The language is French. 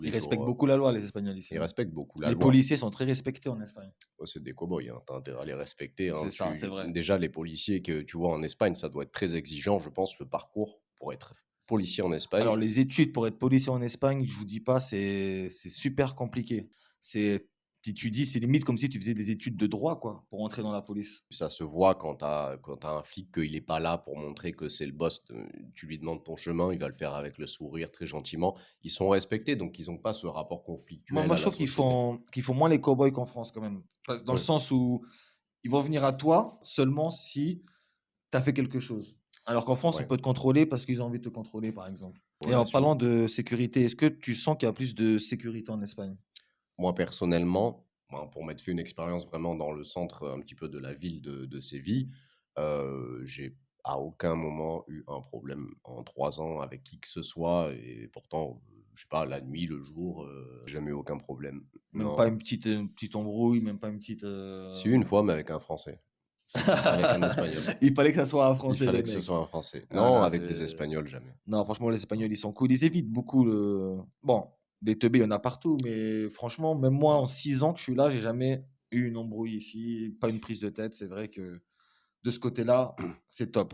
tous Ils les respectent jours. beaucoup la loi, les Espagnols ici, Ils hein. respectent beaucoup la Les loi. policiers sont très respectés en Espagne. Ouais, c'est des cow-boys, hein, tu intérêt à les respecter, hein. C'est ça, c'est vrai. Déjà, les policiers que tu vois en Espagne, ça doit être très exigeant, je pense, le parcours pour être policier en Espagne. Alors les études pour être policier en Espagne, je vous dis pas, c'est super compliqué. C'est tu dis, c'est limite comme si tu faisais des études de droit, quoi, pour entrer dans la police. Ça se voit quand tu un flic qu'il est pas là pour montrer que c'est le boss, tu lui demandes ton chemin, il va le faire avec le sourire, très gentiment. Ils sont respectés, donc ils ont pas ce rapport conflictuel Moi à je la trouve société. qu'ils font moins les cow-boys qu'en France quand même. Parce dans le Ouais, sens où ils vont venir à toi seulement si tu as fait quelque chose. Alors qu'en France, on ouais, peut te contrôler parce qu'ils ont envie de te contrôler, par exemple. ouais, Et bien en sûr. parlant de sécurité, est-ce que tu sens qu'il y a plus de sécurité en Espagne? Moi, personnellement, ben, pour m'être fait une expérience vraiment dans le centre, un petit peu de la ville de Séville, j'ai à aucun moment eu un problème en 3 ans avec qui que ce soit et pourtant, je sais pas, la nuit, le jour, jamais eu aucun problème. Même pas Non, une petite embrouille, même pas une petite, si une fois, mais avec un Français. Avec un Espagnol. Il fallait que ça soit un Il Français, fallait les que ce mecs. soit un Français. Ah Non, là, avec des c'est Espagnols, jamais. non, franchement, les Espagnols, ils sont cool. Ils évitent beaucoup le bon, des teubés, il y en a partout, mais franchement, même moi, en 6 ans que je suis là, j'ai jamais eu une embrouille ici, pas une prise de tête. C'est vrai que de ce côté-là, c'est top.